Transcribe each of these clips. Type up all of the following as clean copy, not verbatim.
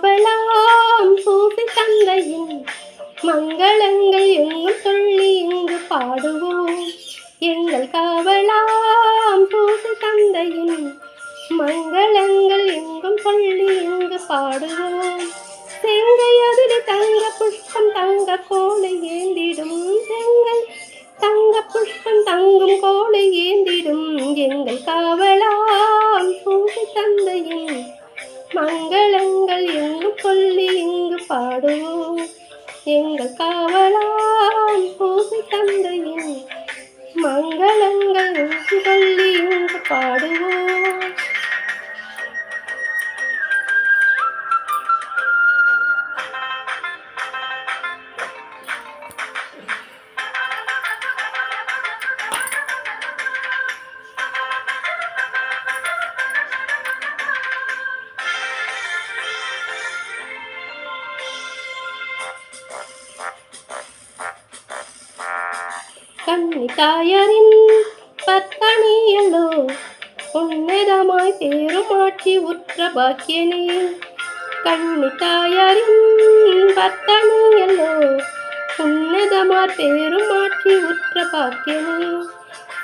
காவலாம் பூசி தந்தையின் மங்களங்கள் எங்கும் சொல்லி இங்கு பாடுவோம். எங்கள் காவலாம் பூசி தந்தையின் மங்களங்கள் எங்கும் சொல்லி இங்கு பாடுவோம். செங்கை அதில் தங்க புஷ்பம் தங்க கோலை ஏந்திடும், செங்கல் தங்க புஷ்பம் தங்கும் கோலை ஏந்திடும். எங்கள் காவலாம் பூசி தந்தையின் மங்களங்கள் எங்கும் சொல்லி இங்கு பாடுவோம். எங்கள் காவலாம் பூசி தந்தையின் மங்களங்கள் எங்கும் சொல்லி இங்கு பாடுவோம். கன்னி தாயாரின் பத்தணியல்லோ உன்னதமாய் பேருமாட்சி உற்ற பாக்கியனே. கன்னி தாயாரின் பத்தணியல்லோ உன்னதமாய் பேருமாட்சி உற்ற பாக்கியனே.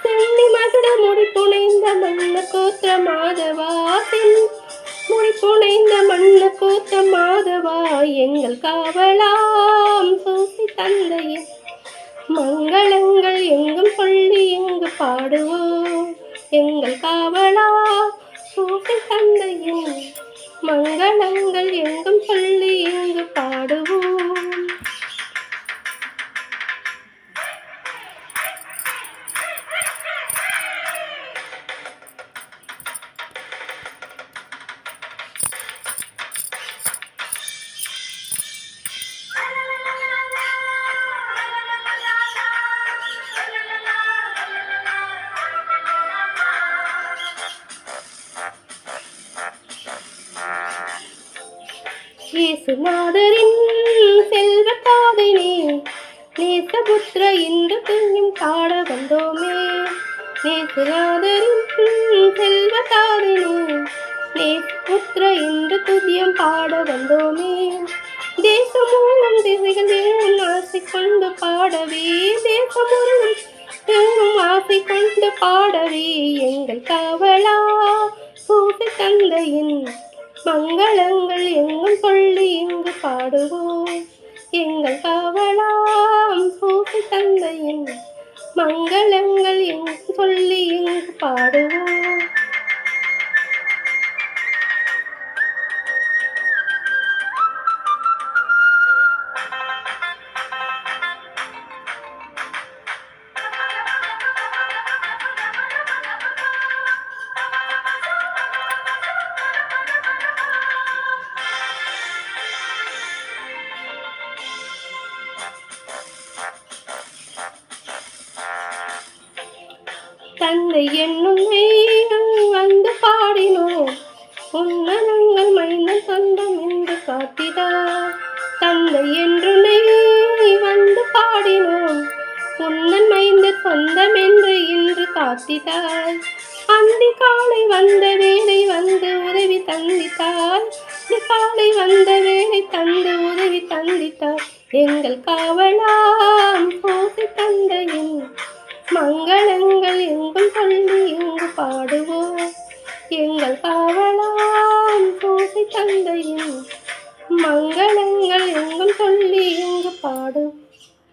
சென்னி மகுட முடி புனைந்த மன்ன கோத்திர மாதவா, முடி புனைந்த மன்ன கோத்திர மாதவா. எங்கள் காவலாம் பூசி தந்தையின் மங்களங்கள் எங்கும் சொல்லி இங்கு பாடுவோம். எங்கள் காவலா பூசி தந்தையின் மங்களங்கள் எங்கும் சொல்லி இங்கு பாடுவோம். இயேசுநாதரின் செல்வத்தாதினே, நேசபுத்திர இன்று துணியும் பாட வந்தோமே. இயேசுநாதரின் செல்வத்தாதினே, நேசபுத்திர இன்று துதியம் பாட வந்தோமே. தேசமும் திசைகள் எங்கும் ஆசை கொண்டு பாடவே, தேசமும் எங்கும் ஆசை கொண்டு பாடவே. எங்கள் காவலா பூசி தந்தையின் மங்களங்கள் எங்கும் சொல்லி இங்கு பாடுவோம். எங்கள் காவலாம் பூசி தந்தையின் மங்களங்கள் எங்கும் சொல்லி இங்கு பாடுவோம். தந்தை என்னும் வந்து பாடினோம், உன்னதங்கள் மைந்தன் சொந்தம் என்று காட்டினார். தந்தை என்று வந்து பாடினோம், உன்னன் மைந்தன் சொந்தம் என்று இன்று காத்திட்டார். அந்தி காலை வந்த வேலை வந்து உதவி தந்தித்தார், காலை வந்த வேலை தந்து உதவி தந்தித்தார். எங்கள் காவலாம் பூசி தந்தையின் மங்களங்கள் எங்கும் சொல்லி இங்கு பாடுவோம். எங்கள் காவலாம் பூசி தந்தையின் மங்களங்கள் எங்கும் சொல்லி இங்கு பாடுவோம்.